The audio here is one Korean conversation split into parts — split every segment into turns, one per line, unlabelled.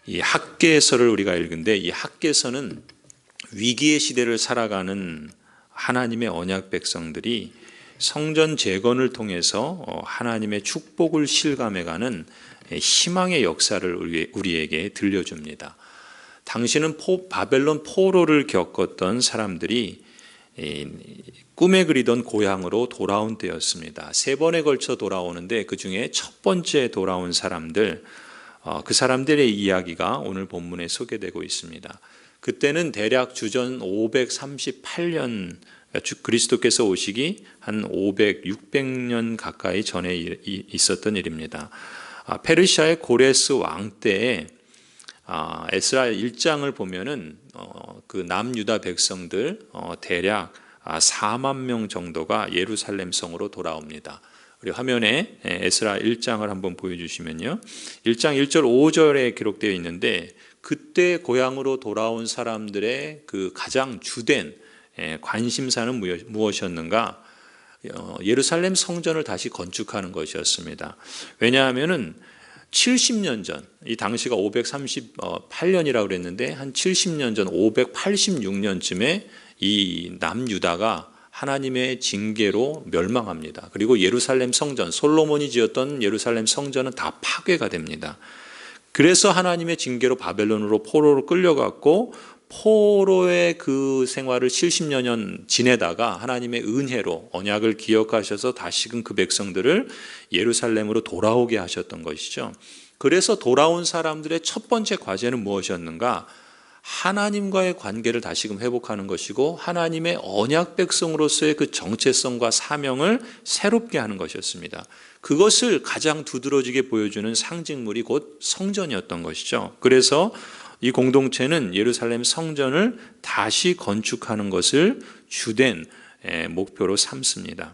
이 학개서를 우리가 읽은데, 이 학개서는 위기의 시대를 살아가는 하나님의 언약 백성들이 성전 재건을 통해서 하나님의 축복을 실감해가는 희망의 역사를 우리에게 들려줍니다. 당시는 바벨론 포로를 겪었던 사람들이 꿈에 그리던 고향으로 돌아온 때였습니다. 3번에 걸쳐 돌아오는데 그 중에 첫 번째 돌아온 사람들, 그 사람들의 이야기가 오늘 본문에 소개되고 있습니다. 그때는 대략 주전 538년, 그리스도께서 오시기 한 500, 600년 가까이 전에 있었던 일입니다. 페르시아의 고레스 왕 때에 에스라 1장을 보면은 그 남유다 백성들 대략 4만 명 정도가 예루살렘 성으로 돌아옵니다. 우리 화면에 에스라 1장을 한번 보여주시면요, 1장 1절 5절에 기록되어 있는데, 그때 고향으로 돌아온 사람들의 그 가장 주된 관심사는 무엇이었는가? 예루살렘 성전을 다시 건축하는 것이었습니다. 왜냐하면은 70년 전, 이 당시가 538년이라고 그랬는데 한 70년 전 586년쯤에 이 남유다가 하나님의 징계로 멸망합니다. 그리고 예루살렘 성전, 솔로몬이 지었던 예루살렘 성전은 다 파괴가 됩니다. 그래서 하나님의 징계로 바벨론으로 포로로 끌려갔고, 포로의 그 생활을 70년 지내다가 하나님의 은혜로 언약을 기억하셔서 다시금 그 백성들을 예루살렘으로 돌아오게 하셨던 것이죠. 그래서 돌아온 사람들의 첫 번째 과제는 무엇이었는가? 하나님과의 관계를 다시금 회복하는 것이고, 하나님의 언약 백성으로서의 그 정체성과 사명을 새롭게 하는 것이었습니다. 그것을 가장 두드러지게 보여주는 상징물이 곧 성전이었던 것이죠. 그래서 이 공동체는 예루살렘 성전을 다시 건축하는 것을 주된 목표로 삼습니다.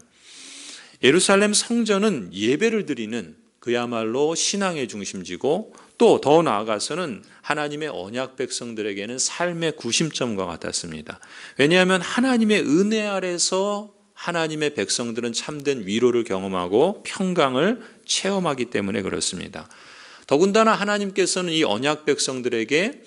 예루살렘 성전은 예배를 드리는 그야말로 신앙의 중심지고, 또 더 나아가서는 하나님의 언약 백성들에게는 삶의 구심점과 같았습니다. 왜냐하면 하나님의 은혜 아래서 하나님의 백성들은 참된 위로를 경험하고 평강을 체험하기 때문에 그렇습니다. 더군다나 하나님께서는 이 언약 백성들에게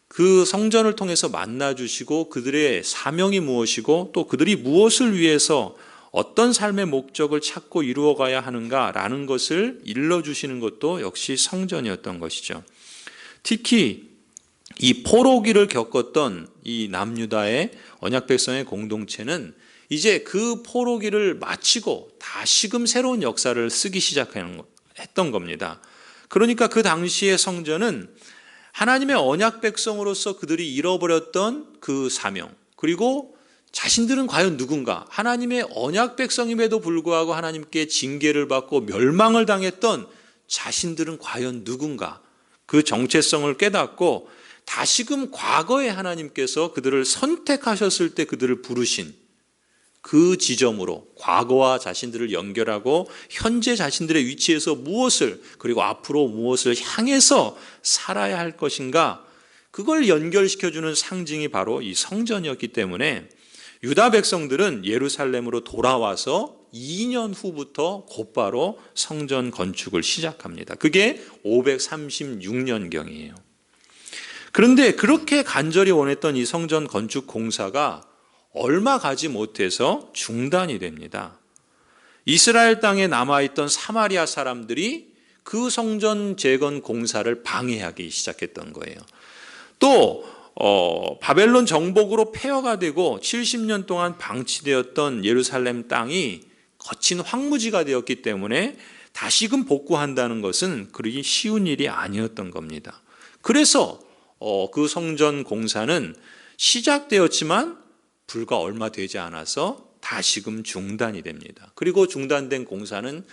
그 성전을 통해서 만나주시고, 그들의 사명이 무엇이고 또 그들이 무엇을 위해서 어떤 삶의 목적을 찾고 이루어가야 하는가라는 것을 일러주시는 것도 역시 성전이었던 것이죠. 특히 이 포로기를 겪었던 이 남유다의 언약 백성의 공동체는 이제 그 포로기를 마치고 다시금 새로운 역사를 쓰기 시작했던 겁니다. 그러니까 그 당시의 성전은 하나님의 언약 백성으로서 그들이 잃어버렸던 그 사명, 그리고 자신들은 과연 누군가, 하나님의 언약 백성임에도 불구하고 하나님께 징계를 받고 멸망을 당했던 자신들은 과연 누군가, 그 정체성을 깨닫고 다시금 과거에 하나님께서 그들을 선택하셨을 때 그들을 부르신 그 지점으로 과거와 자신들을 연결하고 현재 자신들의 위치에서 무엇을, 그리고 앞으로 무엇을 향해서 살아야 할 것인가, 그걸 연결시켜주는 상징이 바로 이 성전이었기 때문에 유다 백성들은 예루살렘으로 돌아와서 2년 후부터 곧바로 성전 건축을 시작합니다. 그게 536년경이에요. 그런데 그렇게 간절히 원했던 이 성전 건축 공사가 얼마 가지 못해서 중단이 됩니다. 이스라엘 땅에 남아있던 사마리아 사람들이 그 성전 재건 공사를 방해하기 시작했던 거예요. 또 바벨론 정복으로 폐허가 되고 70년 동안 방치되었던 예루살렘 땅이 거친 황무지가 되었기 때문에 다시금 복구한다는 것은 그리 쉬운 일이 아니었던 겁니다. 그래서 그 성전 공사는 시작되었지만 불과 얼마 되지 않아서 다시금 중단이 됩니다. 그리고 중단된 공사는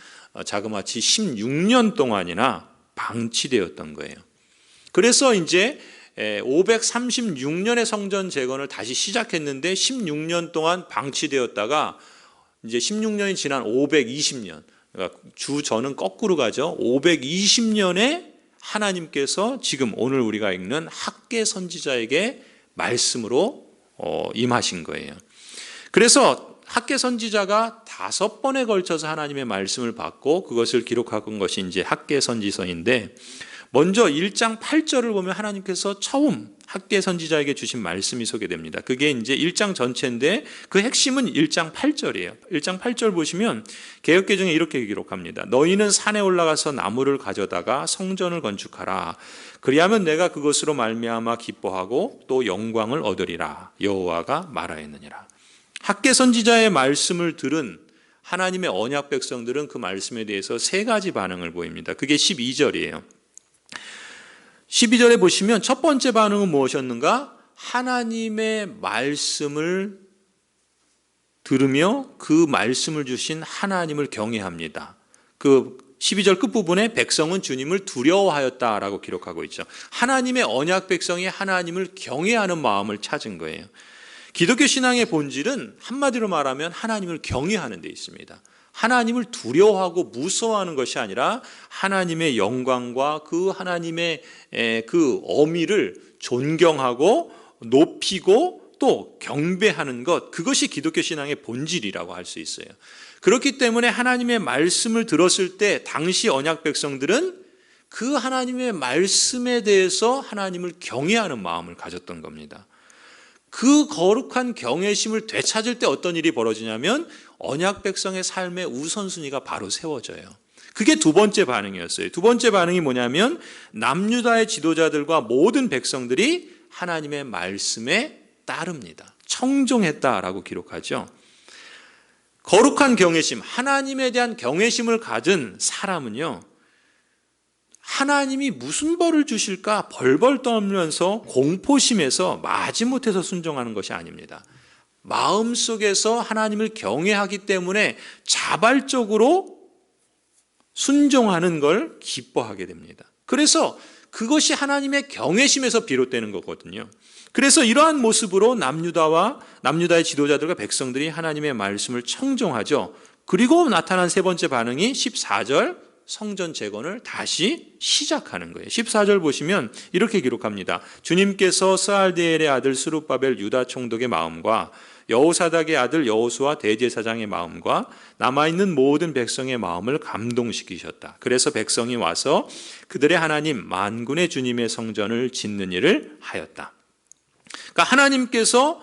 자그마치 16년 동안이나 방치되었던 거예요. 그래서 이제 536년의 성전 재건을 다시 시작했는데 16년 동안 방치되었다가 이제 16년이 지난 520년, 그러니까 주전은 거꾸로 가죠. 520년에 하나님께서 지금 오늘 우리가 읽는 학개 선지자에게 말씀으로 임하신 거예요. 그래서 학개 선지자가 5번에 걸쳐서 하나님의 말씀을 받고 그것을 기록한 것이 이제 학개 선지서인데, 먼저 1장 8절을 보면 하나님께서 처음 학개 선지자에게 주신 말씀이 소개됩니다. 그게 이제 1장 전체인데 그 핵심은 1장 8절이에요. 1장 8절 보시면 개역개정에 이렇게 기록합니다. 너희는 산에 올라가서 나무를 가져다가 성전을 건축하라. 그리하면 내가 그것으로 말미암아 기뻐하고 또 영광을 얻으리라. 여호와가 말하였느니라. 학개 선지자의 말씀을 들은 하나님의 언약 백성들은 그 말씀에 대해서 세 가지 반응을 보입니다. 그게 12절이에요. 12절에 보시면 첫 번째 반응은 무엇이었는가? 하나님의 말씀을 들으며 그 말씀을 주신 하나님을 경외합니다. 그 12절 끝부분에 백성은 주님을 두려워하였다라고 기록하고 있죠. 하나님의 언약 백성이 하나님을 경외하는 마음을 찾은 거예요. 기독교 신앙의 본질은 한마디로 말하면 하나님을 경외하는 데 있습니다. 하나님을 두려워하고 무서워하는 것이 아니라 하나님의 영광과 그 하나님의 그 어미를 존경하고 높이고 또 경배하는 것, 그것이 기독교 신앙의 본질이라고 할 수 있어요. 그렇기 때문에 하나님의 말씀을 들었을 때 당시 언약 백성들은 그 하나님의 말씀에 대해서 하나님을 경외하는 마음을 가졌던 겁니다. 그 거룩한 경외심을 되찾을 때 어떤 일이 벌어지냐면 언약 백성의 삶의 우선순위가 바로 세워져요. 그게 두 번째 반응이었어요. 두 번째 반응이 뭐냐면 남유다의 지도자들과 모든 백성들이 하나님의 말씀에 따릅니다. 청종했다라고 기록하죠. 거룩한 경외심, 하나님에 대한 경외심을 가진 사람은요, 하나님이 무슨 벌을 주실까 벌벌 떨면서 공포심에서 마지못해서 순종하는 것이 아닙니다. 마음속에서 하나님을 경외하기 때문에 자발적으로 순종하는 걸 기뻐하게 됩니다. 그래서 그것이 하나님의 경외심에서 비롯되는 거거든요. 그래서 이러한 모습으로 남유다의 지도자들과 백성들이 하나님의 말씀을 청종하죠. 그리고 나타난 세 번째 반응이 14절 성전 재건을 다시 시작하는 거예요. 14절 보시면 이렇게 기록합니다. 주님께서 스알디엘의 아들 스룹바벨 유다 총독의 마음과 여호사닥의 아들 여호수아 대제사장의 마음과 남아있는 모든 백성의 마음을 감동시키셨다. 그래서 백성이 와서 그들의 하나님 만군의 주님의 성전을 짓는 일을 하였다. 그러니까 하나님께서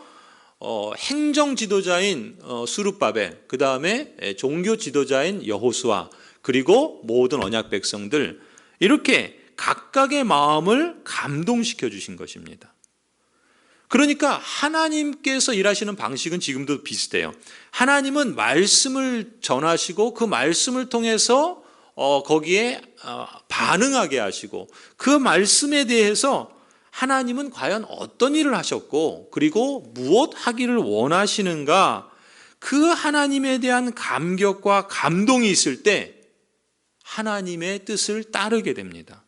행정 지도자인 스룹바벨, 그 다음에 종교 지도자인 여호수아, 그리고 모든 언약 백성들, 이렇게 각각의 마음을 감동시켜 주신 것입니다. 그러니까 하나님께서 일하시는 방식은 지금도 비슷해요. 하나님은 말씀을 전하시고 그 말씀을 통해서 거기에 반응하게 하시고 그 말씀에 대해서 하나님은 과연 어떤 일을 하셨고 그리고 무엇 하기를 원하시는가, 그 하나님에 대한 감격과 감동이 있을 때 하나님의 뜻을 따르게 됩니다.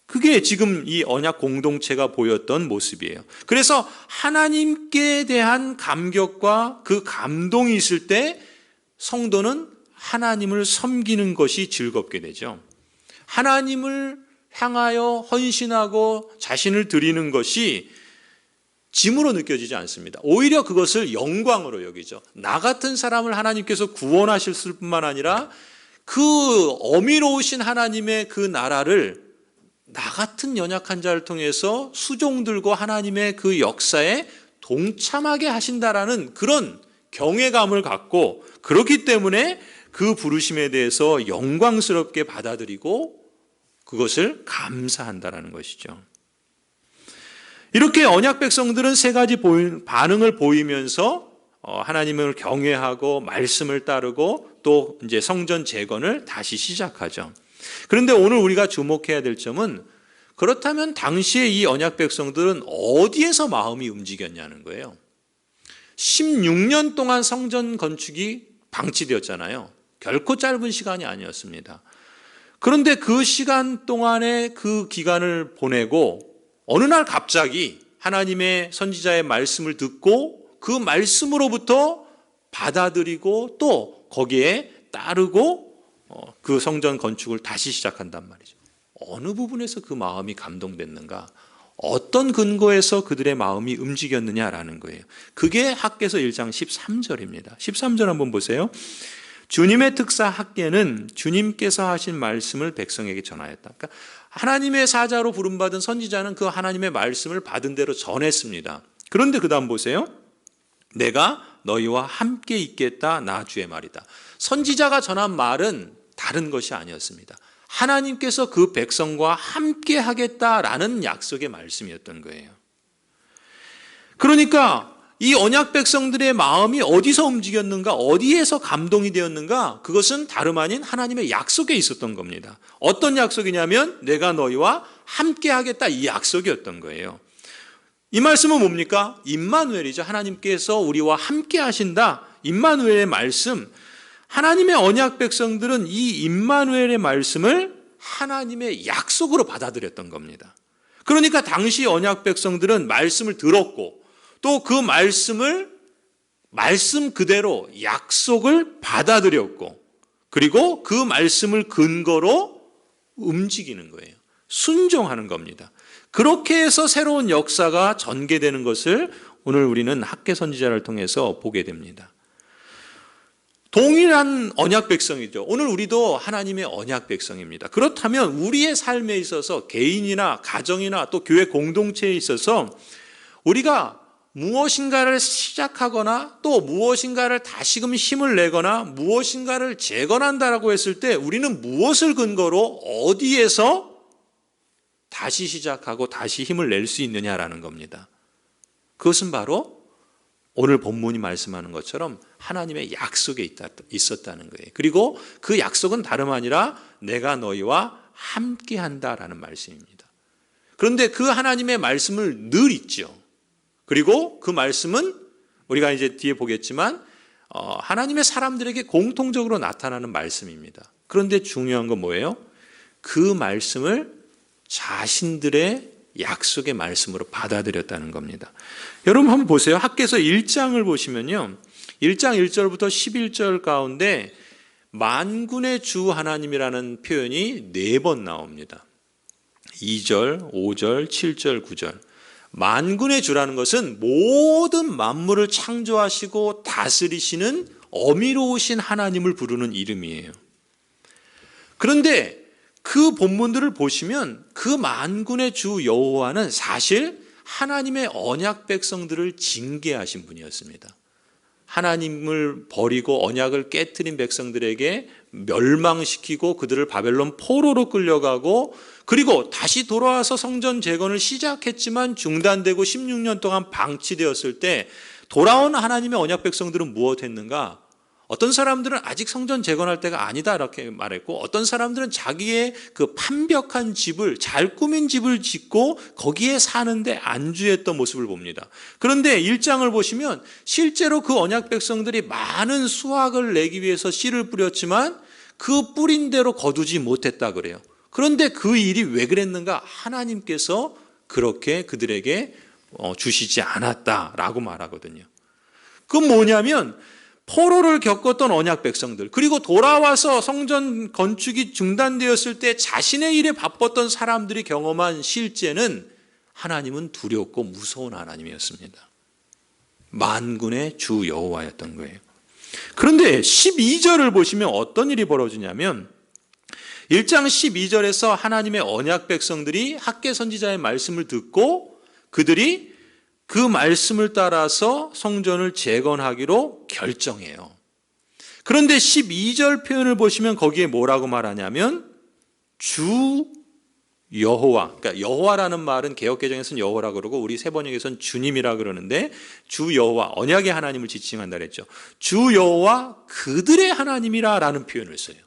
그게 지금 이 언약 공동체가 보였던 모습이에요. 그래서 하나님께 대한 감격과 그 감동이 있을 때 성도는 하나님을 섬기는 것이 즐겁게 되죠. 하나님을 향하여 헌신하고 자신을 드리는 것이 짐으로 느껴지지 않습니다. 오히려 그것을 영광으로 여기죠. 나 같은 사람을 하나님께서 구원하실 뿐만 아니라 그 어미로우신 하나님의 그 나라를 나 같은 연약한 자를 통해서 수종들고 하나님의 그 역사에 동참하게 하신다라는 그런 경외감을 갖고, 그렇기 때문에 그 부르심에 대해서 영광스럽게 받아들이고 그것을 감사한다라는 것이죠. 이렇게 언약 백성들은 세 가지 반응을 보이면서 하나님을 경외하고 말씀을 따르고 또 이제 성전 재건을 다시 시작하죠. 그런데 오늘 우리가 주목해야 될 점은, 그렇다면 당시에 이 언약 백성들은 어디에서 마음이 움직였냐는 거예요. 16년 동안 성전 건축이 방치되었잖아요. 결코 짧은 시간이 아니었습니다. 그런데 그 시간 동안에 그 기간을 보내고 어느 날 갑자기 하나님의 선지자의 말씀을 듣고 그 말씀으로부터 받아들이고 또 거기에 따르고 그 성전 건축을 다시 시작한단 말이죠. 어느 부분에서 그 마음이 감동됐는가? 어떤 근거에서 그들의 마음이 움직였느냐라는 거예요. 그게 학개서 1장 13절입니다. 13절 한번 보세요. 주님의 특사 학계는 주님께서 하신 말씀을 백성에게 전하였다. 그러니까 하나님의 사자로 부름받은 선지자는 그 하나님의 말씀을 받은 대로 전했습니다. 그런데 그 다음 보세요. 내가 너희와 함께 있겠다, 나 주의 말이다. 선지자가 전한 말은 다른 것이 아니었습니다. 하나님께서 그 백성과 함께 하겠다라는 약속의 말씀이었던 거예요. 그러니까 이 언약 백성들의 마음이 어디서 움직였는가, 어디에서 감동이 되었는가, 그것은 다름 아닌 하나님의 약속에 있었던 겁니다. 어떤 약속이냐면 내가 너희와 함께 하겠다, 이 약속이었던 거예요. 이 말씀은 뭡니까? 임마누엘이죠. 하나님께서 우리와 함께 하신다. 임마누엘의 말씀. 하나님의 언약 백성들은 이 임마누엘의 말씀을 하나님의 약속으로 받아들였던 겁니다. 그러니까 당시 언약 백성들은 말씀을 들었고 또 그 말씀을 말씀 그대로 약속을 받아들였고 그리고 그 말씀을 근거로 움직이는 거예요. 순종하는 겁니다. 그렇게 해서 새로운 역사가 전개되는 것을 오늘 우리는 학개 선지자를 통해서 보게 됩니다. 동일한 언약 백성이죠. 오늘 우리도 하나님의 언약 백성입니다. 그렇다면 우리의 삶에 있어서 개인이나 가정이나 또 교회 공동체에 있어서 우리가 무엇인가를 시작하거나 또 무엇인가를 다시금 힘을 내거나 무엇인가를 재건한다라고 했을 때 우리는 무엇을 근거로 어디에서 다시 시작하고 다시 힘을 낼 수 있느냐라는 겁니다. 그것은 바로 오늘 본문이 말씀하는 것처럼 하나님의 약속에 있었다는 거예요. 그리고 그 약속은 다름 아니라 내가 너희와 함께 한다라는 말씀입니다. 그런데 그 하나님의 말씀을 늘 있죠. 그리고 그 말씀은 우리가 이제 뒤에 보겠지만 하나님의 사람들에게 공통적으로 나타나는 말씀입니다. 그런데 중요한 건 뭐예요? 그 말씀을 자신들의 약속의 말씀으로 받아들였다는 겁니다. 여러분 한번 보세요. 학개서 1장을 보시면요. 1장 1절부터 11절 가운데 만군의 주 하나님이라는 표현이 4번 나옵니다. 2절, 5절, 7절, 9절. 만군의 주라는 것은 모든 만물을 창조하시고 다스리시는 어미로우신 하나님을 부르는 이름이에요. 그런데 그 본문들을 보시면 그 만군의 주 여호와는 사실 하나님의 언약 백성들을 징계하신 분이었습니다. 하나님을 버리고 언약을 깨트린 백성들에게 멸망시키고 그들을 바벨론 포로로 끌려가고 그리고 다시 돌아와서 성전 재건을 시작했지만 중단되고 16년 동안 방치되었을 때 돌아온 하나님의 언약 백성들은 무엇했는가? 어떤 사람들은 아직 성전 재건할 때가 아니다 이렇게 말했고 어떤 사람들은 자기의 그 판벽한 집을 잘 꾸민 집을 짓고 거기에 사는데 안주했던 모습을 봅니다. 그런데 1장을 보시면 실제로 그 언약 백성들이 많은 수확을 내기 위해서 씨를 뿌렸지만 그 뿌린 대로 거두지 못했다 그래요. 그런데 그 일이 왜 그랬는가? 하나님께서 그렇게 그들에게 주시지 않았다라고 말하거든요. 그건 뭐냐면 포로를 겪었던 언약 백성들 그리고 돌아와서 성전 건축이 중단되었을 때 자신의 일에 바빴던 사람들이 경험한 실제는 하나님은 두렵고 무서운 하나님이었습니다. 만군의 주 여호와였던 거예요. 그런데 12절을 보시면 어떤 일이 벌어지냐면 1장 12절에서 하나님의 언약 백성들이 학개 선지자의 말씀을 듣고 그들이 그 말씀을 따라서 성전을 재건하기로 결정해요. 그런데 12절 표현을 보시면 거기에 뭐라고 말하냐면 주 여호와, 그러니까 여호와라는 말은 개역개정에서는 여호와라 그러고 우리 세번역에서는 주님이라 그러는데 주 여호와, 언약의 하나님을 지칭한다 그랬죠. 주 여호와 그들의 하나님이라라는 표현을 써요.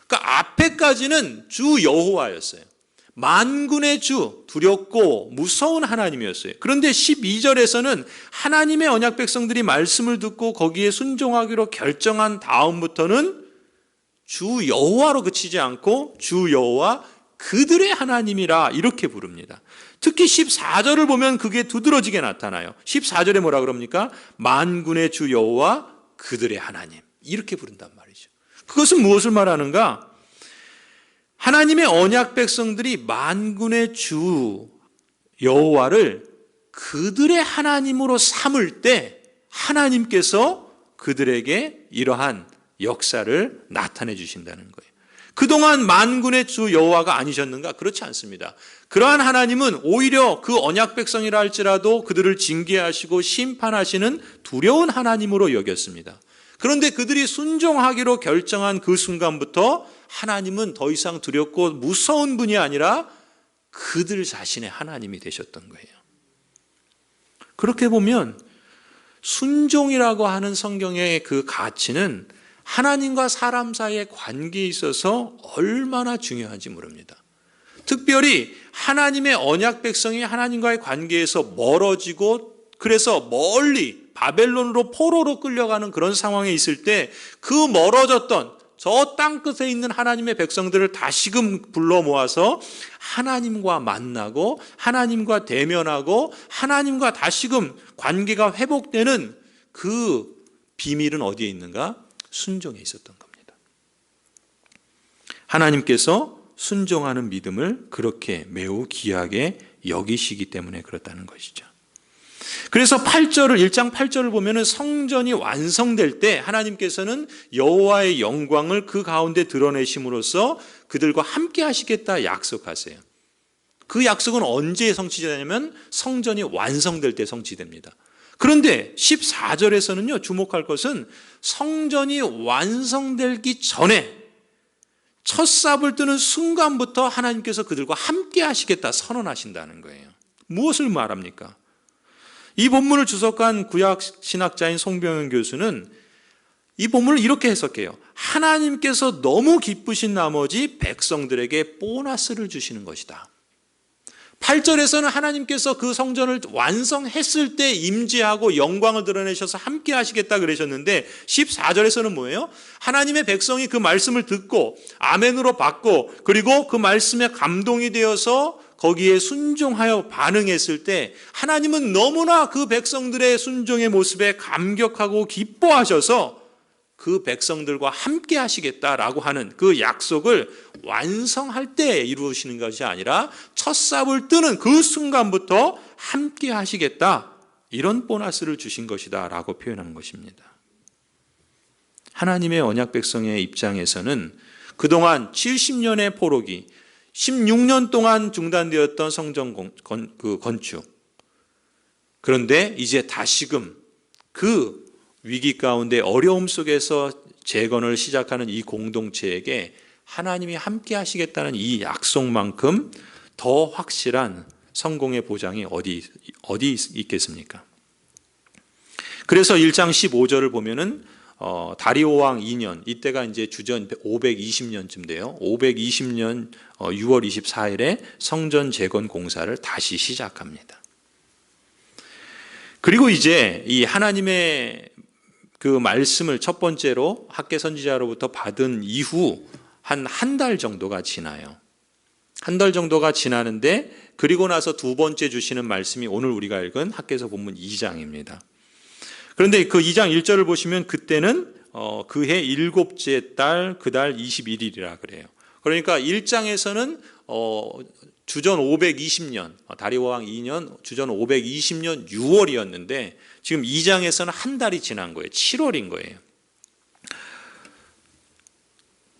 그러니까 앞에까지는 주 여호와였어요. 만군의 주, 두렵고 무서운 하나님이었어요. 그런데 12절에서는 하나님의 언약 백성들이 말씀을 듣고 거기에 순종하기로 결정한 다음부터는 주 여호와로 그치지 않고 주 여호와 그들의 하나님이라 이렇게 부릅니다. 특히 14절을 보면 그게 두드러지게 나타나요. 14절에 뭐라 그럽니까? 만군의 주 여호와 그들의 하나님 이렇게 부른단 말이죠. 그것은 무엇을 말하는가? 하나님의 언약 백성들이 만군의 주 여호와를 그들의 하나님으로 삼을 때 하나님께서 그들에게 이러한 역사를 나타내 주신다는 거예요. 그동안 만군의 주 여호와가 아니셨는가? 그렇지 않습니다. 그러한 하나님은 오히려 그 언약 백성이라 할지라도 그들을 징계하시고 심판하시는 두려운 하나님으로 여겼습니다. 그런데 그들이 순종하기로 결정한 그 순간부터 하나님은 더 이상 두렵고 무서운 분이 아니라 그들 자신의 하나님이 되셨던 거예요. 그렇게 보면 순종이라고 하는 성경의 그 가치는 하나님과 사람 사이의 관계에 있어서 얼마나 중요한지 모릅니다. 특별히 하나님의 언약 백성이 하나님과의 관계에서 멀어지고 그래서 멀리 바벨론으로 포로로 끌려가는 그런 상황에 있을 때 그 멀어졌던 저 땅끝에 있는 하나님의 백성들을 다시금 불러 모아서 하나님과 만나고 하나님과 대면하고 하나님과 다시금 관계가 회복되는 그 비밀은 어디에 있는가? 순종에 있었던 겁니다. 하나님께서 순종하는 믿음을 그렇게 매우 귀하게 여기시기 때문에 그렇다는 것이죠. 그래서 1장 8절을 보면은 성전이 완성될 때 하나님께서는 여호와의 영광을 그 가운데 드러내심으로써 그들과 함께 하시겠다 약속하세요. 그 약속은 언제 성취되냐면 성전이 완성될 때 성취됩니다. 그런데 14절에서는요, 주목할 것은 성전이 완성되기 전에 첫 삽을 뜨는 순간부터 하나님께서 그들과 함께 하시겠다 선언하신다는 거예요. 무엇을 말합니까? 이 본문을 주석한 구약 신학자인 송병현 교수는 이 본문을 이렇게 해석해요. 하나님께서 너무 기쁘신 나머지 백성들에게 보너스를 주시는 것이다. 8절에서는 하나님께서 그 성전을 완성했을 때 임재하고 영광을 드러내셔서 함께 하시겠다 그러셨는데 14절에서는 뭐예요? 하나님의 백성이 그 말씀을 듣고 아멘으로 받고 그리고 그 말씀에 감동이 되어서 거기에 순종하여 반응했을 때 하나님은 너무나 그 백성들의 순종의 모습에 감격하고 기뻐하셔서 그 백성들과 함께 하시겠다라고 하는 그 약속을 완성할 때 이루시는 것이 아니라 첫 삽을 뜨는 그 순간부터 함께 하시겠다, 이런 보너스를 주신 것이다 라고 표현하는 것입니다. 하나님의 언약 백성의 입장에서는 그동안 70년의 포로기, 16년 동안 중단되었던 성전 건축, 그런데 이제 다시금 그 위기 가운데 어려움 속에서 재건을 시작하는 이 공동체에게 하나님이 함께 하시겠다는 이 약속만큼 더 확실한 성공의 보장이 어디 있겠습니까? 그래서 1장 15절을 보면은 다리오 왕 2년, 이때가 이제 주전 520년쯤 돼요. 520년 6월 24일에 성전 재건 공사를 다시 시작합니다. 그리고 이제 이 하나님의 그 말씀을 첫 번째로 학개 선지자로부터 받은 이후 한 달 정도가 지나요. 한 달 정도가 지나는데 그리고 나서 두 번째 주시는 말씀이 오늘 우리가 읽은 학개서 본문 2장입니다. 그런데 그 2장 1절을 보시면 그때는 그해 7째 달 그달 21일이라 그래요. 그러니까 1장에서는 주전 520년, 다리오 왕 2년, 주전 520년 6월이었는데 지금 2장에서는 한 달이 지난 거예요. 7월인 거예요.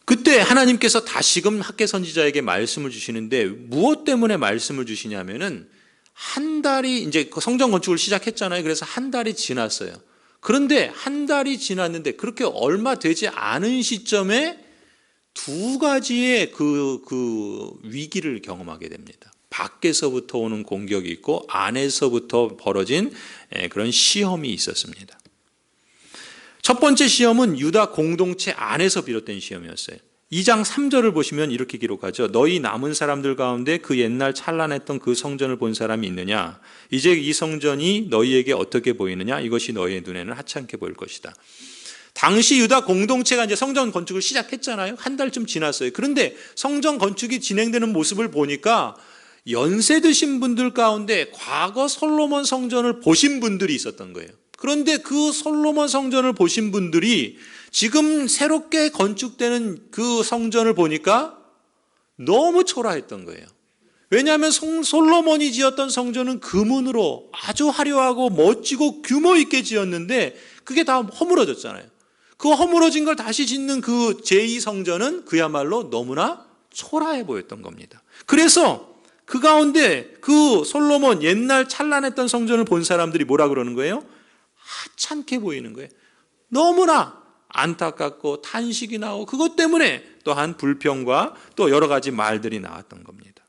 그때 하나님께서 다시금 학개 선지자에게 말씀을 주시는데 무엇 때문에 말씀을 주시냐면은 한 달이 이제 성전 건축을 시작했잖아요. 그래서 한 달이 지났어요. 그런데 한 달이 지났는데 그렇게 얼마 되지 않은 시점에 두 가지의 그 위기를 경험하게 됩니다. 밖에서부터 오는 공격이 있고 안에서부터 벌어진 그런 시험이 있었습니다. 첫 번째 시험은 유다 공동체 안에서 비롯된 시험이었어요. 2장 3절을 보시면 이렇게 기록하죠. 너희 남은 사람들 가운데 그 옛날 찬란했던 그 성전을 본 사람이 있느냐? 이제 이 성전이 너희에게 어떻게 보이느냐? 이것이 너희의 눈에는 하찮게 보일 것이다. 당시 유다 공동체가 이제 성전 건축을 시작했잖아요. 한 달쯤 지났어요. 그런데 성전 건축이 진행되는 모습을 보니까 연세 드신 분들 가운데 과거 솔로몬 성전을 보신 분들이 있었던 거예요. 그런데 그 솔로몬 성전을 보신 분들이 지금 새롭게 건축되는 그 성전을 보니까 너무 초라했던 거예요. 왜냐하면 솔로몬이 지었던 성전은 금은으로 아주 화려하고 멋지고 규모 있게 지었는데 그게 다 허물어졌잖아요. 그 허물어진 걸 다시 짓는 그 제2성전은 그야말로 너무나 초라해 보였던 겁니다. 그래서 그 가운데 그 솔로몬 옛날 찬란했던 성전을 본 사람들이 뭐라 그러는 거예요? 하찮게 보이는 거예요. 너무나 안타깝고 탄식이 나오고 그것 때문에 또한 불평과 또 여러 가지 말들이 나왔던 겁니다.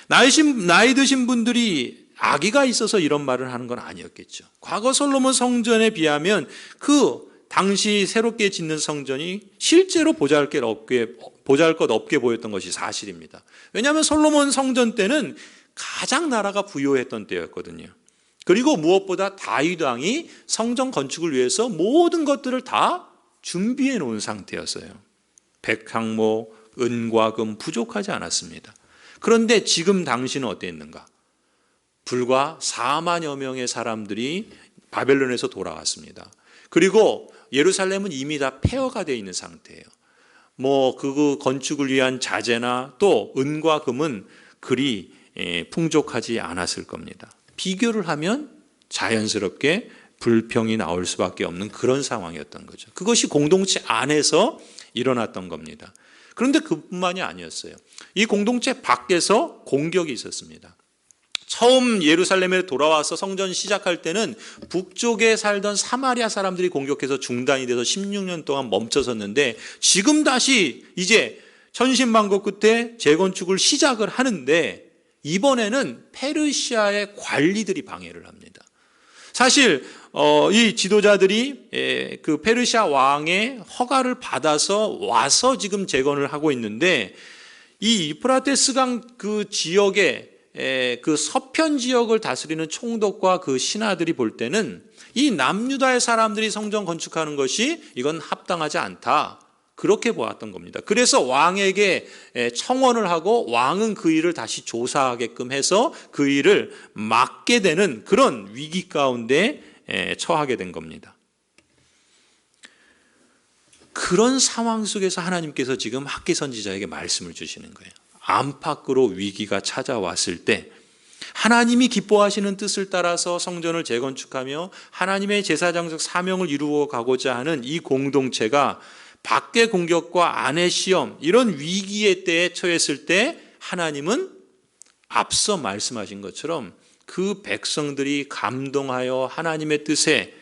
나이 드신 분들이 악의가 있어서 이런 말을 하는 건 아니었겠죠. 과거 솔로몬 성전에 비하면 그 당시 새롭게 짓는 성전이 실제로 보잘것없게 보였던 것이 사실입니다. 왜냐하면 솔로몬 성전 때는 가장 나라가 부유했던 때였거든요. 그리고 무엇보다 다윗 왕이 성전 건축을 위해서 모든 것들을 다 준비해 놓은 상태였어요. 백항모, 은과 금 부족하지 않았습니다. 그런데 지금 당시는 어땠는가? 불과 4만여 명의 사람들이 바벨론에서 돌아왔습니다. 그리고 예루살렘은 이미 다 폐허가 되어 있는 상태예요. 그 건축을 위한 자재나 또 은과 금은 그리 풍족하지 않았을 겁니다. 비교를 하면 자연스럽게 불평이 나올 수밖에 없는 그런 상황이었던 거죠. 그것이 공동체 안에서 일어났던 겁니다. 그런데 그뿐만이 아니었어요. 이 공동체 밖에서 공격이 있었습니다. 처음 예루살렘에 돌아와서 성전 시작할 때는 북쪽에 살던 사마리아 사람들이 공격해서 중단이 돼서 16년 동안 멈춰섰는데 지금 다시 이제 천신만고 끝에 재건축을 시작을 하는데 이번에는 페르시아의 관리들이 방해를 합니다. 사실 이 지도자들이 그 페르시아 왕의 허가를 받아서 와서 지금 재건을 하고 있는데 이 유프라테스강 그 지역에 그 서편 지역을 다스리는 총독과 그 신하들이 볼 때는 이 남유다의 사람들이 성전 건축하는 것이 이건 합당하지 않다. 그렇게 보았던 겁니다. 그래서 왕에게 청원을 하고 왕은 그 일을 다시 조사하게끔 해서 그 일을 막게 되는 그런 위기 가운데 처하게 된 겁니다. 그런 상황 속에서 하나님께서 지금 학개 선지자에게 말씀을 주시는 거예요. 안팎으로 위기가 찾아왔을 때 하나님이 기뻐하시는 뜻을 따라서 성전을 재건축하며 하나님의 제사장적 사명을 이루어 가고자 하는 이 공동체가 밖의 공격과 안의 시험 이런 위기의 때에 처했을 때 하나님은 앞서 말씀하신 것처럼 그 백성들이 감동하여 하나님의 뜻에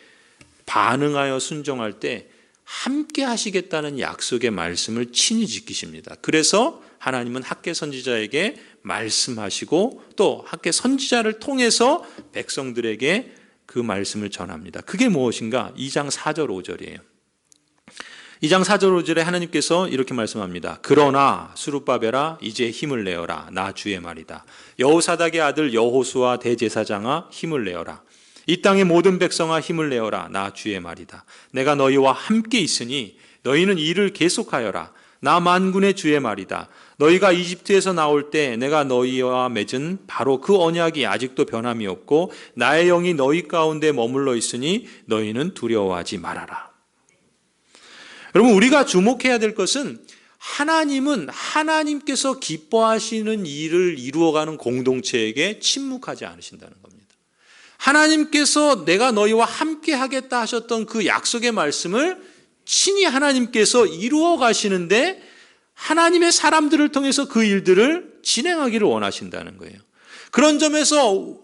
반응하여 순종할 때 함께 하시겠다는 약속의 말씀을 친히 지키십니다. 그래서 하나님은 학개 선지자에게 말씀하시고 또 학개 선지자를 통해서 백성들에게 그 말씀을 전합니다. 그게 무엇인가? 2장 4절 5절이에요. 2장 4절 5절에 하나님께서 이렇게 말씀합니다. 그러나 스룹바벨아 이제 힘을 내어라. 나 주의 말이다. 여호사닥의 아들 여호수아 대제사장아 힘을 내어라. 이 땅의 모든 백성아 힘을 내어라. 나 주의 말이다. 내가 너희와 함께 있으니 너희는 일을 계속하여라. 나 만군의 주의 말이다. 너희가 이집트에서 나올 때 내가 너희와 맺은 바로 그 언약이 아직도 변함이 없고 나의 영이 너희 가운데 머물러 있으니 너희는 두려워하지 말아라. 여러분, 우리가 주목해야 될 것은 하나님은 하나님께서 기뻐하시는 일을 이루어가는 공동체에게 침묵하지 않으신다는 겁니다. 하나님께서 내가 너희와 함께 하겠다 하셨던 그 약속의 말씀을 친히 하나님께서 이루어 가시는데 하나님의 사람들을 통해서 그 일들을 진행하기를 원하신다는 거예요. 그런 점에서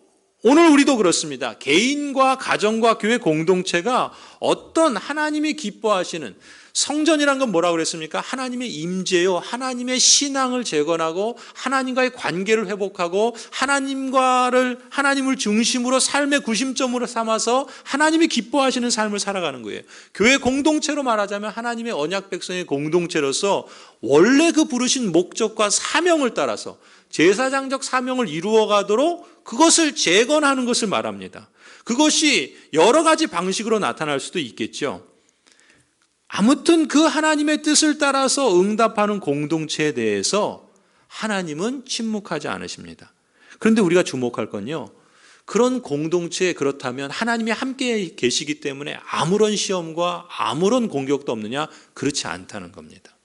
오늘 우리도 그렇습니다. 개인과 가정과 교회 공동체가 어떤 하나님이 기뻐하시는 성전이란 건 뭐라고 그랬습니까? 하나님의 임재요, 하나님의 신앙을 재건하고 하나님과의 관계를 회복하고 하나님을 중심으로 삶의 구심점으로 삼아서 하나님이 기뻐하시는 삶을 살아가는 거예요. 교회 공동체로 말하자면 하나님의 언약 백성의 공동체로서 원래 그 부르신 목적과 사명을 따라서 제사장적 사명을 이루어가도록 그것을 재건하는 것을 말합니다. 그것이 여러 가지 방식으로 나타날 수도 있겠죠. 아무튼 그 하나님의 뜻을 따라서 응답하는 공동체에 대해서 하나님은 침묵하지 않으십니다. 그런데 우리가 주목할 건요, 그런 공동체에 그렇다면 하나님이 함께 계시기 때문에 아무런 시험과 아무런 공격도 없느냐? 그렇지 않다는 겁니다.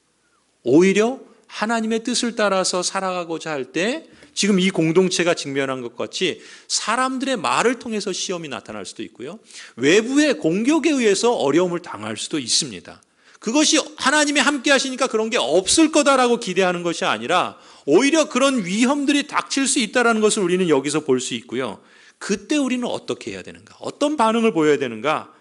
오히려 하나님의 뜻을 따라서 살아가고자 할 때 지금 이 공동체가 직면한 것 같이 사람들의 말을 통해서 시험이 나타날 수도 있고요. 외부의 공격에 의해서 어려움을 당할 수도 있습니다. 그것이 하나님이 함께 하시니까 그런 게 없을 거다라고 기대하는 것이 아니라 오히려 그런 위험들이 닥칠 수 있다는 것을 우리는 여기서 볼 수 있고요. 그때 우리는 어떻게 해야 되는가? 어떤 반응을 보여야 되는가?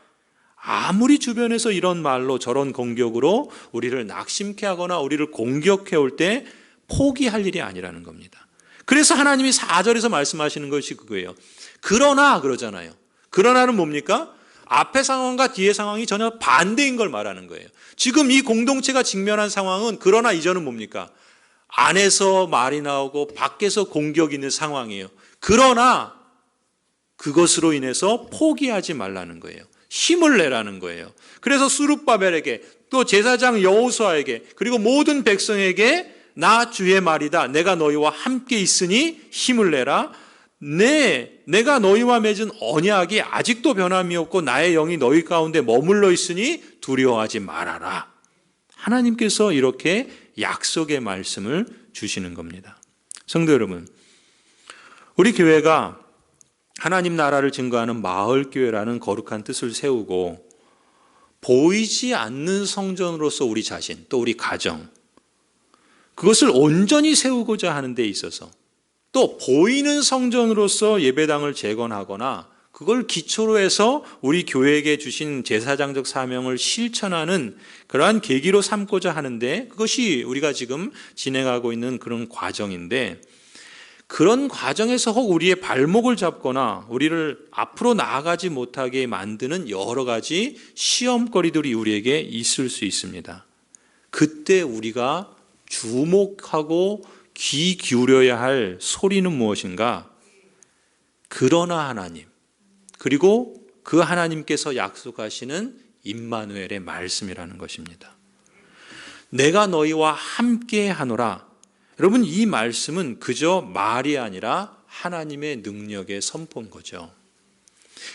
아무리 주변에서 이런 말로 저런 공격으로 우리를 낙심케 하거나 우리를 공격해 올 때 포기할 일이 아니라는 겁니다. 그래서 하나님이 4절에서 말씀하시는 것이 그거예요. 그러나 그러잖아요. 그러나는 뭡니까? 앞의 상황과 뒤의 상황이 전혀 반대인 걸 말하는 거예요. 지금 이 공동체가 직면한 상황은 그러나 이전은 뭡니까? 안에서 말이 나오고 밖에서 공격이 있는 상황이에요. 그러나 그것으로 인해서 포기하지 말라는 거예요. 힘을 내라는 거예요. 그래서 스룹바벨에게 또 제사장 여호수아에게 그리고 모든 백성에게 나 주의 말이다. 내가 너희와 함께 있으니 힘을 내라. 내가 너희와 맺은 언약이 아직도 변함이 없고 나의 영이 너희 가운데 머물러 있으니 두려워하지 말아라. 하나님께서 이렇게 약속의 말씀을 주시는 겁니다. 성도 여러분, 우리 교회가 하나님 나라를 증거하는 마을교회라는 거룩한 뜻을 세우고 보이지 않는 성전으로서 우리 자신 또 우리 가정 그것을 온전히 세우고자 하는 데 있어서 또 보이는 성전으로서 예배당을 재건하거나 그걸 기초로 해서 우리 교회에게 주신 제사장적 사명을 실천하는 그러한 계기로 삼고자 하는데 그것이 우리가 지금 진행하고 있는 그런 과정인데 그런 과정에서 혹 우리의 발목을 잡거나 우리를 앞으로 나아가지 못하게 만드는 여러 가지 시험거리들이 우리에게 있을 수 있습니다. 그때 우리가 주목하고 귀 기울여야 할 소리는 무엇인가? 그러나 하나님, 그리고 그 하나님께서 약속하시는 임마누엘의 말씀이라는 것입니다. 내가 너희와 함께 하노라. 여러분, 이 말씀은 그저 말이 아니라 하나님의 능력의 선포인 거죠.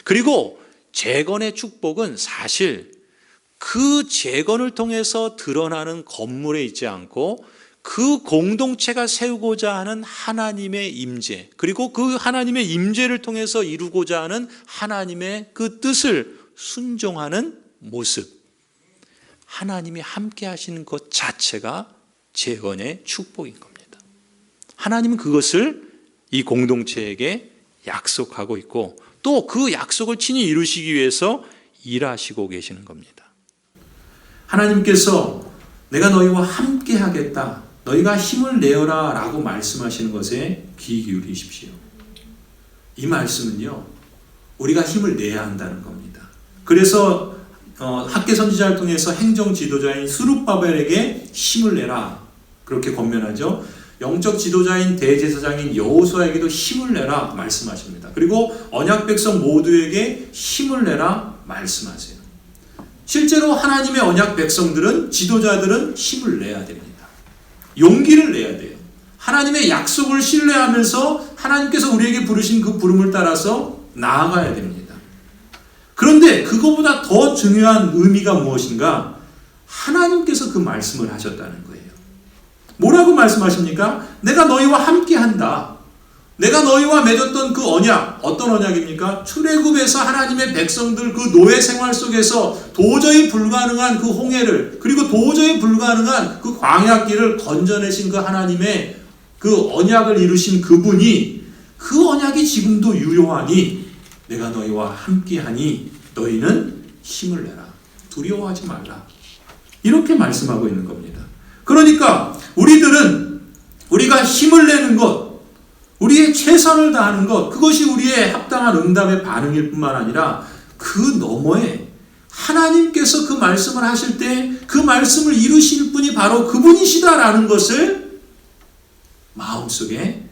그리고 재건의 축복은 사실 그 재건을 통해서 드러나는 건물에 있지 않고 그 공동체가 세우고자 하는 하나님의 임재, 그리고 그 하나님의 임재를 통해서 이루고자 하는 하나님의 그 뜻을 순종하는 모습, 하나님이 함께 하시는 것 자체가 재건의 축복인 겁니다. 하나님은 그것을 이 공동체에게 약속하고 있고 또 그 약속을 친히 이루시기 위해서 일하시고 계시는 겁니다. 하나님께서 내가 너희와 함께 하겠다, 너희가 힘을 내어라 라고 말씀하시는 것에 귀 기울이십시오. 이 말씀은요, 우리가 힘을 내야 한다는 겁니다. 그래서 학개 선지자를 통해서 행정 지도자인 스룹바벨에게 힘을 내라 그렇게 권면하죠. 영적 지도자인 대제사장인 여호수아에게도 힘을 내라 말씀하십니다. 그리고 언약 백성 모두에게 힘을 내라 말씀하세요. 실제로 하나님의 언약 백성들은, 지도자들은 힘을 내야 됩니다. 용기를 내야 돼요. 하나님의 약속을 신뢰하면서 하나님께서 우리에게 부르신 그 부름을 따라서 나아가야 됩니다. 그런데 그거보다 더 중요한 의미가 무엇인가? 하나님께서 그 말씀을 하셨다는 거예요. 뭐라고 말씀하십니까? 내가 너희와 함께 한다. 내가 너희와 맺었던 그 언약, 어떤 언약입니까? 출애굽에서 하나님의 백성들 그 노예 생활 속에서 도저히 불가능한 그 홍해를, 그리고 도저히 불가능한 그 광야길을 건져내신 그 하나님의 그 언약을 이루신 그분이, 그 언약이 지금도 유효하니 내가 너희와 함께하니 너희는 힘을 내라. 두려워하지 말라. 이렇게 말씀하고 있는 겁니다. 그러니까 우리들은 우리가 힘을 내는 것, 우리의 최선을 다하는 것, 그것이 우리의 합당한 응답의 반응일 뿐만 아니라 그 너머에 하나님께서 그 말씀을 하실 때 그 말씀을 이루실 분이 바로 그분이시다라는 것을 마음속에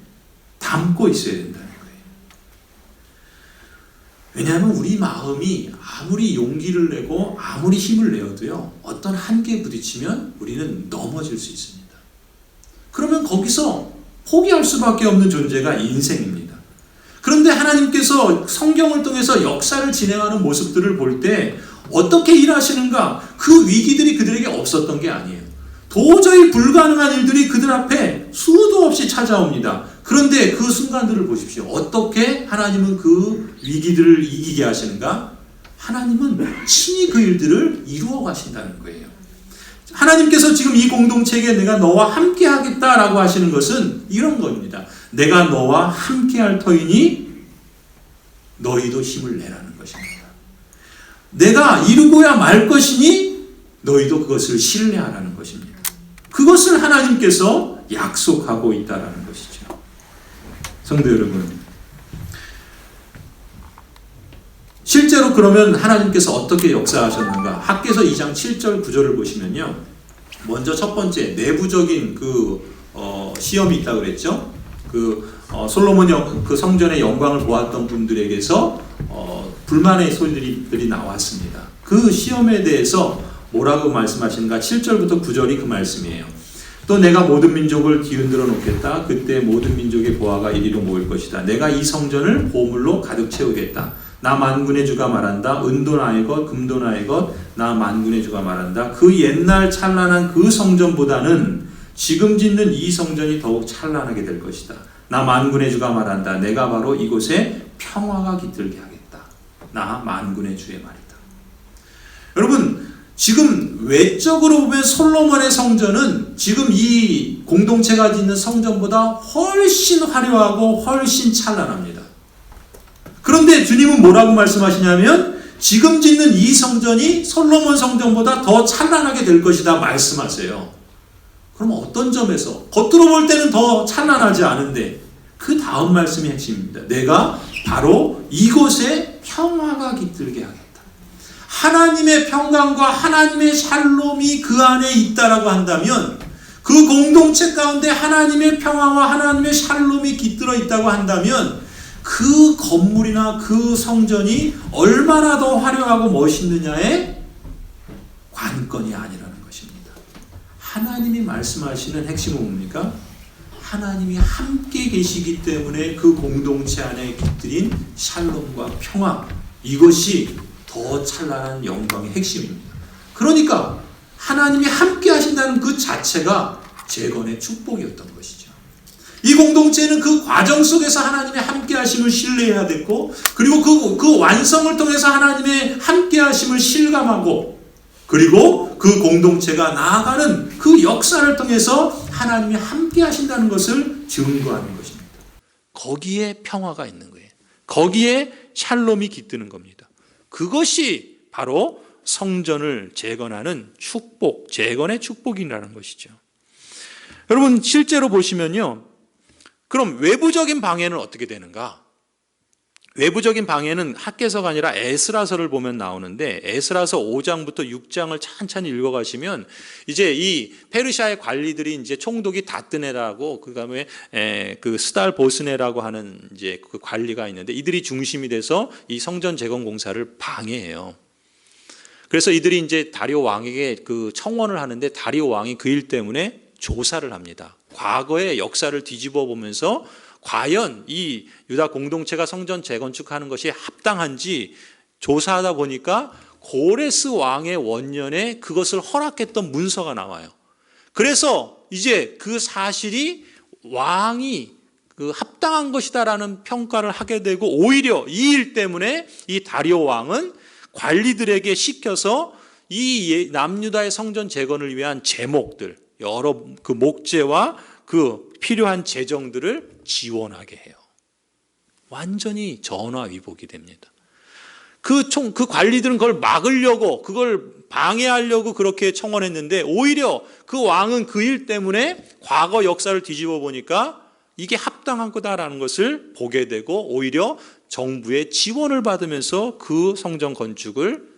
담고 있어야 된다는 거예요. 왜냐하면 우리 마음이 아무리 용기를 내고 아무리 힘을 내어도요, 어떤 한계에 부딪히면 우리는 넘어질 수 있습니다. 그러면 거기서 포기할 수밖에 없는 존재가 인생입니다. 그런데 하나님께서 성경을 통해서 역사를 진행하는 모습들을 볼 때 어떻게 일하시는가? 그 위기들이 그들에게 없었던 게 아니에요. 도저히 불가능한 일들이 그들 앞에 수도
없이 찾아옵니다. 그런데 그 순간들을 보십시오. 어떻게 하나님은 그 위기들을 이기게 하시는가? 하나님은 친히 그 일들을 이루어 가신다는 거예요. 하나님께서 지금 이 공동체에 내가 너와 함께 하겠다라고 하시는 것은 이런 겁니다. 내가 너와 함께 할 터이니 너희도 힘을 내라는 것입니다. 내가 이루고야 말 것이니 너희도 그것을 신뢰하라는 것입니다. 그것을 하나님께서 약속하고 있다라는 것이죠. 성도 여러분, 실제로 그러면 하나님께서 어떻게 역사하셨는가? 학개서 2장 7절 9절을 보시면요. 먼저 첫 번째 내부적인 시험이 있다고 그랬죠. 솔로몬 그 성전의 영광을 보았던 분들에게서 불만의 소리들이 나왔습니다. 그 시험에 대해서 뭐라고 말씀하시는가? 7절부터 9절이 그 말씀이에요. 또 내가 모든 민족을 뒤흔들어 놓겠다. 그때 모든 민족의 보화가 이리로 모일 것이다. 내가 이 성전을 보물로 가득 채우겠다. 나 만군의 주가 말한다. 은도 나의 것, 금도 나의 것, 나 만군의 주가 말한다. 그 옛날 찬란한 그 성전보다는 지금 짓는 이 성전이 더욱 찬란하게 될 것이다. 나 만군의 주가 말한다. 내가 바로 이곳에 평화가 깃들게 하겠다. 나 만군의 주의 말이다. 여러분, 지금 외적으로 보면 솔로몬의 성전은 지금 이 공동체가 짓는 성전보다 훨씬 화려하고 훨씬 찬란합니다. 그런데 주님은 뭐라고 말씀하시냐면 지금 짓는 이 성전이 솔로몬 성전보다 더 찬란하게 될 것이다 말씀하세요. 그럼 어떤 점에서? 겉으로 볼 때는 더 찬란하지 않은데 그 다음 말씀이 핵심입니다. 내가 바로 이곳에 평화가 깃들게 하겠다. 하나님의 평강과 하나님의 샬롬이 그 안에 있다라고 한다면 그 공동체 가운데 하나님의 평화와 하나님의 샬롬이 깃들어 있다고 한다면 그 건물이나 그 성전이 얼마나 더 화려하고 멋있느냐의 관건이 아니라는 것입니다. 하나님이 말씀하시는 핵심은 뭡니까? 하나님이 함께 계시기 때문에 그 공동체 안에 깃들인 샬롬과 평화, 이것이 더 찬란한 영광의 핵심입니다. 그러니까 하나님이 함께 하신다는 그 자체가 재건의 축복이었던 것이죠. 이 공동체는 그 과정 속에서 하나님의 함께 하심을 신뢰해야 됐고, 그리고 그 완성을 통해서 하나님의 함께 하심을 실감하고, 그리고 그 공동체가 나아가는 그 역사를 통해서 하나님이 함께 하신다는 것을 증거하는 것입니다.
거기에 평화가 있는 거예요. 거기에 샬롬이 깃드는 겁니다. 그것이 바로 성전을 재건하는 축복, 재건의 축복이라는 것이죠. 여러분, 실제로 보시면요. 그럼 외부적인 방해는 어떻게 되는가? 외부적인 방해는 학개서가 아니라 에스라서를 보면 나오는데, 에스라서 5장부터 6장을 찬찬히 읽어가시면 이제 이 페르시아의 관리들이 이제 총독이 다뜨네라고, 그다음에 그 스달 보스네라고 하는 이제 그 관리가 있는데, 이들이 중심이 돼서 이 성전 재건 공사를 방해해요. 그래서 이들이 이제 다리오 왕에게 그 청원을 하는데, 다리오 왕이 그 일 때문에 조사를 합니다. 과거의 역사를 뒤집어 보면서 과연 이 유다 공동체가 성전 재건축하는 것이 합당한지 조사하다 보니까 고레스 왕의 원년에 그것을 허락했던 문서가 나와요. 그래서 이제 그 사실이 왕이 그 합당한 것이다라는 평가를 하게 되고, 오히려 이 일 때문에 이 다리오 왕은 관리들에게 시켜서 이 남유다의 성전 재건을 위한 제목들, 여러 그 목재와 그 필요한 재정들을 지원하게 해요. 완전히 전화위복이 됩니다. 그 관리들은 그걸 막으려고, 그걸 방해하려고 그렇게 청원했는데, 오히려 그 왕은 그 일 때문에 과거 역사를 뒤집어 보니까 이게 합당한 거다라는 것을 보게 되고, 오히려 정부의 지원을 받으면서 그 성전 건축을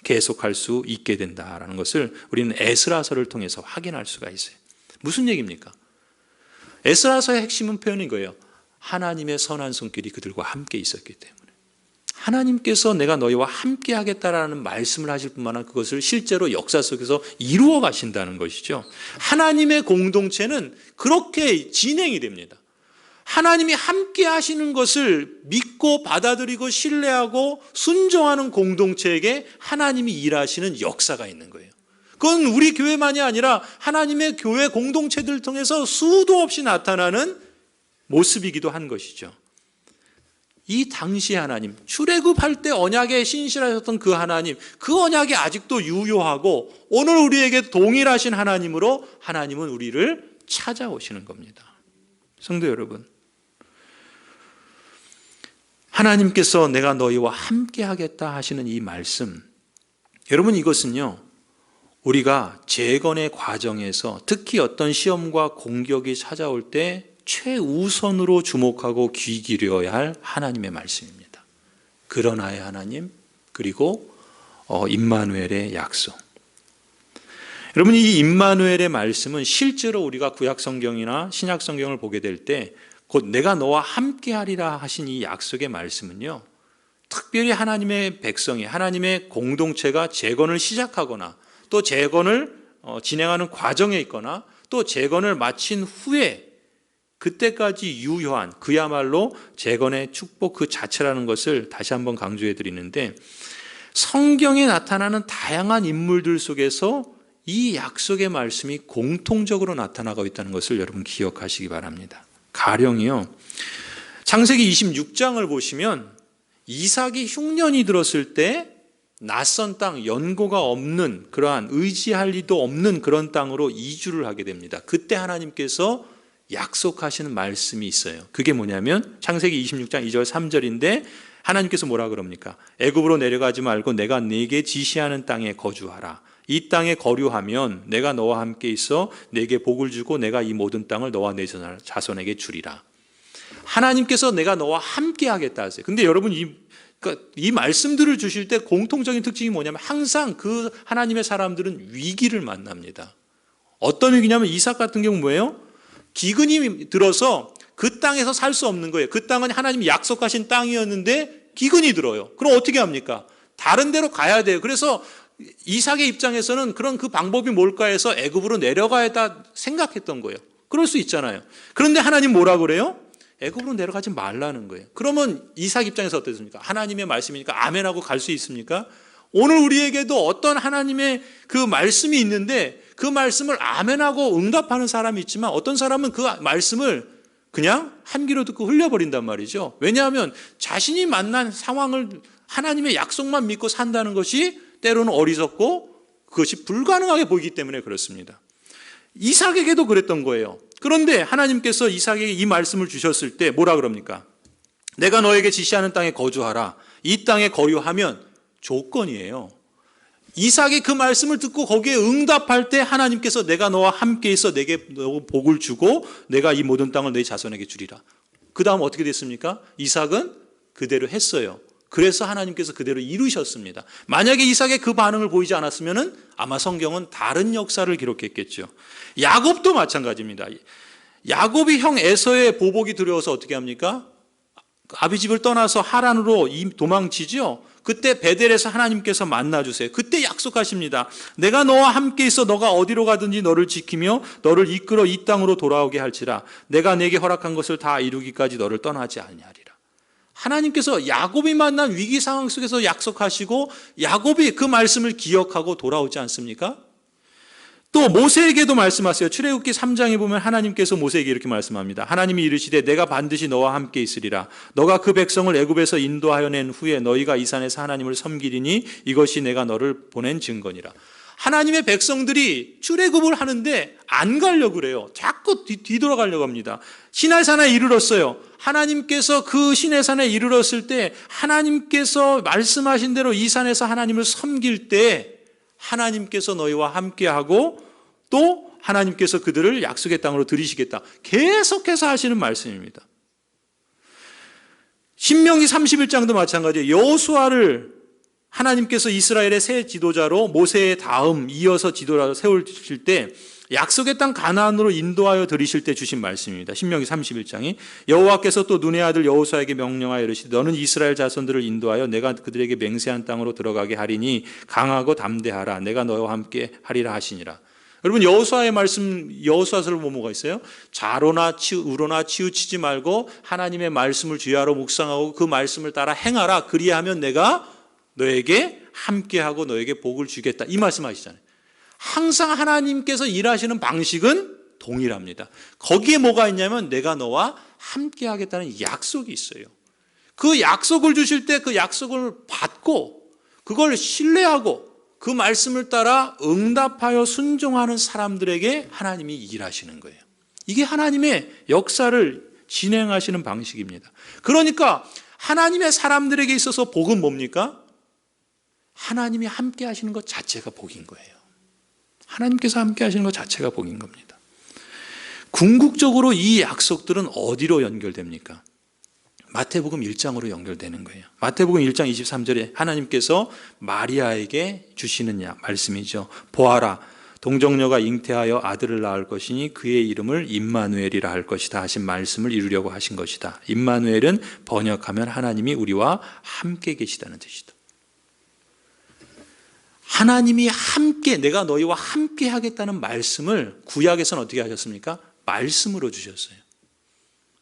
계속할 수 있게 된다라는 것을 우리는 에스라서를 통해서 확인할 수가 있어요. 무슨 얘기입니까? 에스라서의 핵심은 표현인 거예요. 하나님의 선한 손길이 그들과 함께 있었기 때문에. 하나님께서 내가 너희와 함께 하겠다라는 말씀을 하실 뿐만 아니라 그것을 실제로 역사 속에서 이루어 가신다는 것이죠. 하나님의 공동체는 그렇게 진행이 됩니다. 하나님이 함께 하시는 것을 믿고 받아들이고 신뢰하고 순종하는 공동체에게 하나님이 일하시는 역사가 있는 거예요.
그건 우리 교회만이 아니라 하나님의 교회 공동체들을 통해서 수도 없이 나타나는 모습이기도 한 것이죠. 이 당시 하나님, 출애굽할 때 언약에 신실하셨던 그 하나님, 그 언약이 아직도 유효하고 오늘 우리에게 동일하신 하나님으로 하나님은 우리를 찾아오시는 겁니다. 성도 여러분, 하나님께서 내가 너희와 함께 하겠다 하시는 이 말씀, 여러분 이것은요, 우리가 재건의 과정에서 특히 어떤 시험과 공격이 찾아올 때 최우선으로 주목하고 귀 기울여야 할 하나님의 말씀입니다. 그러나의 하나님, 그리고 임마누엘의 약속. 여러분, 이 임마누엘의 말씀은 실제로 우리가 구약 성경이나 신약 성경을 보게 될 때 곧 내가 너와 함께 하리라 하신 이 약속의 말씀은요, 특별히 하나님의 백성이, 하나님의 공동체가 재건을 시작하거나 또 재건을 진행하는 과정에 있거나 또 재건을 마친 후에 그때까지 유효한 그야말로 재건의 축복 그 자체라는 것을 다시 한번 강조해 드리는데, 성경에 나타나는 다양한 인물들 속에서 이 약속의 말씀이 공통적으로 나타나고 있다는 것을 여러분 기억하시기 바랍니다. 가령이요, 창세기 26장을 보시면 이삭이 흉년이 들었을 때 낯선 땅, 연고가 없는 그러한 의지할 리도 없는 그런 땅으로 이주를 하게 됩니다. 그때 하나님께서 약속하시는 말씀이 있어요. 그게 뭐냐면 창세기 26장 2절 3절인데 하나님께서 뭐라 그럽니까? 애굽으로 내려가지 말고 내가 네게 지시하는 땅에 거주하라. 이 땅에 거류하면 내가 너와 함께 있어 네게 복을 주고 내가 이 모든 땅을 너와 내 자손에게 주리라. 하나님께서 내가 너와 함께 하겠다 하세요. 근데 여러분 이 말씀들을 주실 때 공통적인 특징이 뭐냐면 항상 그 하나님의 사람들은 위기를 만납니다. 어떤 위기냐면 이삭 같은 경우 뭐예요? 기근이 들어서 그 땅에서 살 수 없는 거예요. 그 땅은 하나님이 약속하신 땅이었는데 기근이 들어요. 그럼 어떻게 합니까? 다른 데로 가야 돼요. 그래서 이삭의 입장에서는 그 방법이 뭘까 해서 애굽으로 내려가야다 생각했던 거예요. 그럴 수 있잖아요. 그런데 하나님 뭐라 그래요? 애굽으로 내려가지 말라는 거예요. 그러면 이삭 입장에서 어떻습니까? 하나님의 말씀이니까 아멘하고 갈 수 있습니까? 오늘 우리에게도 어떤 하나님의 그 말씀이 있는데 그 말씀을 아멘하고 응답하는 사람이 있지만 어떤 사람은 그 말씀을 그냥 한 귀로 듣고 흘려버린단 말이죠. 왜냐하면 자신이 만난 상황을 하나님의 약속만 믿고 산다는 것이 때로는 어리석고 그것이 불가능하게 보이기 때문에 그렇습니다. 이삭에게도 그랬던 거예요. 그런데 하나님께서 이삭에게 이 말씀을 주셨을 때 뭐라 그럽니까? 내가 너에게 지시하는 땅에 거주하라. 이 땅에 거류하면 조건이에요. 이삭이 그 말씀을 듣고 거기에 응답할 때 하나님께서 내가 너와 함께 있어 내게 복을 주고 내가 이 모든 땅을 내 자손에게 주리라. 그 다음 어떻게 됐습니까? 이삭은 그대로 했어요. 그래서 하나님께서 그대로 이루셨습니다. 만약에 이삭의 그 반응을 보이지 않았으면 아마 성경은 다른 역사를 기록했겠죠. 야곱도 마찬가지입니다. 야곱이 형 에서의 보복이 두려워서 어떻게 합니까? 아비 집을 떠나서 하란으로 도망치죠. 그때 베델에서 하나님께서 만나주세요. 그때 약속하십니다. 내가 너와 함께 있어 너가 어디로 가든지 너를 지키며 너를 이끌어 이 땅으로 돌아오게 할지라. 내가 내게 허락한 것을 다 이루기까지 너를 떠나지 아니하리라. 하나님께서 야곱이 만난 위기 상황 속에서 약속하시고 야곱이 그 말씀을 기억하고 돌아오지 않습니까? 또 모세에게도 말씀하세요. 출애굽기 3장에 보면 하나님께서 모세에게 이렇게 말씀합니다. 하나님이 이르시되 내가 반드시 너와 함께 있으리라. 너가 그 백성을 애굽에서 인도하여 낸 후에 너희가 이 산에서 하나님을 섬기리니 이것이 내가 너를 보낸 증거니라. 하나님의 백성들이 출애굽을 하는데 안 가려고 그래요. 자꾸 뒤돌아가려고 합니다. 시내산에 이르렀어요. 하나님께서 그 시내산에 이르렀을 때 하나님께서 말씀하신 대로 이 산에서 하나님을 섬길 때 하나님께서 너희와 함께하고 또 하나님께서 그들을 약속의 땅으로 들이시겠다. 계속해서 하시는 말씀입니다. 신명기 31장도 마찬가지예요. 여호수아를 하나님께서 이스라엘의 새 지도자로 모세의 다음 이어서 지도자로 세우실 때 약속의 땅 가나안으로 인도하여 들이실 때 주신 말씀입니다. 신명기 31장이 여호와께서 또 눈의 아들 여호수아에게 명령하여 이르시되 너는 이스라엘 자손들을 인도하여 내가 그들에게 맹세한 땅으로 들어가게 하리니 강하고 담대하라. 내가 너와 함께 하리라 하시니라. 여러분 여호수아의 말씀, 여호수아서를 보면 뭐가 있어요? 좌로나 우로나 치우치지 말고 하나님의 말씀을 주야로 묵상하고 그 말씀을 따라 행하라. 그리하면 내가 너에게 함께하고 너에게 복을 주겠다. 이 말씀 하시잖아요.
항상 하나님께서 일하시는 방식은 동일합니다. 거기에 뭐가 있냐면 내가 너와 함께 하겠다는 약속이 있어요. 그 약속을 주실 때 그 약속을 받고 그걸 신뢰하고 그 말씀을 따라 응답하여 순종하는 사람들에게 하나님이 일하시는 거예요. 이게 하나님의 역사를 진행하시는 방식입니다. 그러니까 하나님의 사람들에게 있어서 복은 뭡니까? 하나님이 함께 하시는 것 자체가 복인 거예요. 하나님께서 함께 하시는 것 자체가 복인 겁니다. 궁극적으로 이 약속들은 어디로 연결됩니까? 마태복음 1장으로 연결되는 거예요. 마태복음 1장 23절에 하나님께서 마리아에게 주시는 말씀이죠. 보아라, 동정녀가 잉태하여 아들을 낳을 것이니 그의 이름을 임마누엘이라 할 것이다 하신 말씀을 이루려고 하신 것이다. 임마누엘은 번역하면 하나님이 우리와 함께 계시다는 뜻이다. 하나님이 함께, 내가 너희와 함께 하겠다는 말씀을 구약에서는 어떻게 하셨습니까? 말씀으로 주셨어요.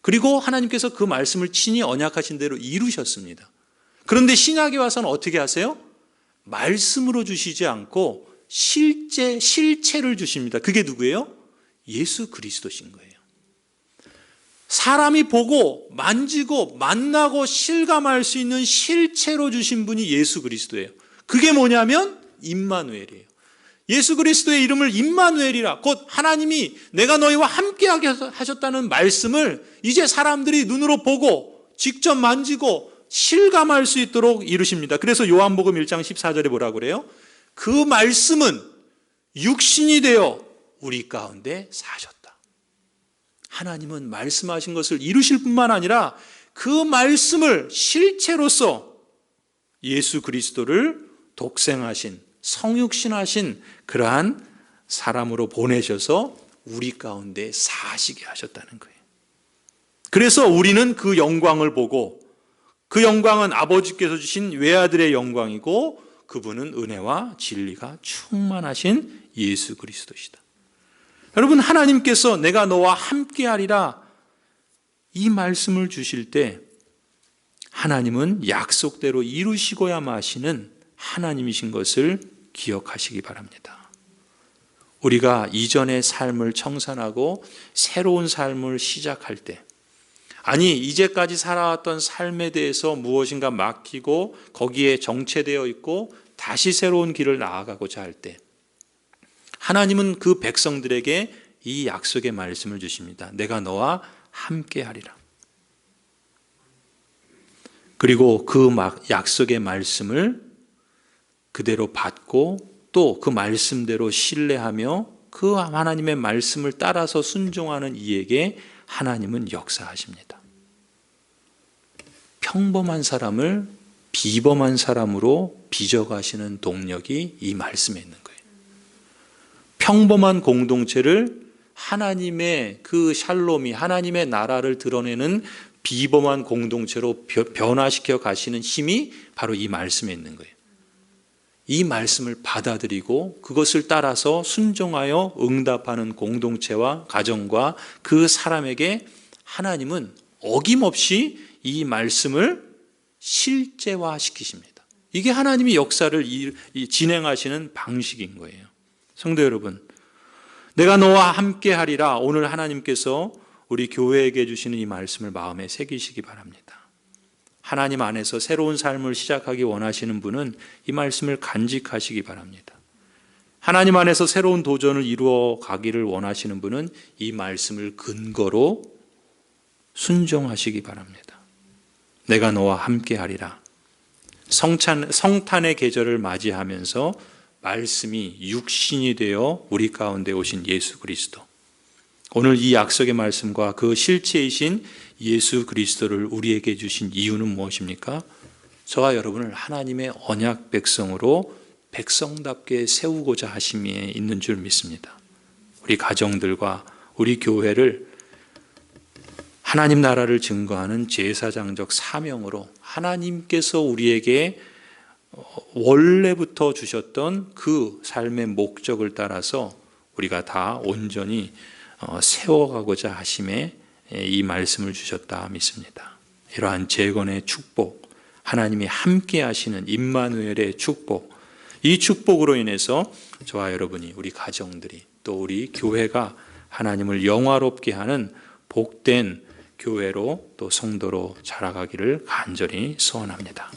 그리고 하나님께서 그 말씀을 친히 언약하신 대로 이루셨습니다. 그런데 신약에 와서는 어떻게 하세요? 말씀으로 주시지 않고 실체를 주십니다. 그게 누구예요? 예수 그리스도신 거예요. 사람이 보고 만지고 만나고 실감할 수 있는 실체로 주신 분이 예수 그리스도예요. 그게 뭐냐면 임마누엘이에요. 예수 그리스도의 이름을 임마누엘이라, 곧 하나님이 내가 너희와 함께하게 하셨다는 말씀을 이제 사람들이 눈으로 보고 직접 만지고 실감할 수 있도록 이루십니다. 그래서 요한복음 1장 14절에 뭐라고 그래요? 그 말씀은 육신이 되어 우리 가운데 사셨다. 하나님은 말씀하신 것을 이루실 뿐만 아니라 그 말씀을 실체로서 예수 그리스도를 독생하신, 성육신하신 그러한 사람으로 보내셔서 우리 가운데 사시게 하셨다는 거예요. 그래서 우리는 그 영광을 보고, 그 영광은 아버지께서 주신 외아들의 영광이고 그분은 은혜와 진리가 충만하신 예수 그리스도시다. 여러분, 하나님께서 내가 너와 함께하리라 이 말씀을 주실 때 하나님은 약속대로 이루시고야 마시는 하나님이신 것을 기억하시기 바랍니다. 우리가 이전의 삶을 청산하고 새로운 삶을 시작할 때, 아니 이제까지 살아왔던 삶에 대해서 무엇인가 맡기고 거기에 정체되어 있고 다시 새로운 길을 나아가고자 할 때 하나님은 그 백성들에게 이 약속의 말씀을 주십니다. 내가 너와 함께하리라. 그리고 그 약속의 말씀을 그대로 받고 또 그 말씀대로 신뢰하며 그 하나님의 말씀을 따라서 순종하는 이에게 하나님은 역사하십니다. 평범한 사람을 비범한 사람으로 빚어가시는 동력이 이 말씀에 있는 거예요. 평범한 공동체를 하나님의 그 샬롬이, 하나님의 나라를 드러내는 비범한 공동체로 변화시켜 가시는 힘이 바로 이 말씀에 있는 거예요. 이 말씀을 받아들이고 그것을 따라서 순종하여 응답하는 공동체와 가정과 그 사람에게 하나님은 어김없이 이 말씀을 실제화시키십니다. 이게 하나님이 역사를 진행하시는 방식인 거예요. 성도 여러분, 내가 너와 함께 하리라, 오늘 하나님께서 우리 교회에게 주시는 이 말씀을 마음에 새기시기 바랍니다. 하나님 안에서 새로운 삶을 시작하기 원하시는 분은 이 말씀을 간직하시기 바랍니다. 하나님 안에서 새로운 도전을 이루어 가기를 원하시는 분은 이 말씀을 근거로 순종하시기 바랍니다. 내가 너와 함께 하리라. 성탄의 계절을 맞이하면서 말씀이 육신이 되어 우리 가운데 오신 예수 그리스도, 오늘 이 약속의 말씀과 그 실체이신 예수 그리스도를 우리에게 주신 이유는 무엇입니까? 저와 여러분을 하나님의 언약 백성으로 백성답게 세우고자 하심에 있는 줄 믿습니다. 우리 가정들과 우리 교회를 하나님 나라를 증거하는 제사장적 사명으로 하나님께서 우리에게 원래부터 주셨던 그 삶의 목적을 따라서 우리가 다 온전히 세워가고자 하심에 이 말씀을 주셨다 믿습니다. 이러한 재건의 축복, 하나님이 함께 하시는 임마누엘의 축복, 이 축복으로 인해서 저와 여러분이, 우리 가정들이, 또 우리 교회가 하나님을 영화롭게 하는 복된 교회로 또 성도로 자라가기를 간절히 소원합니다.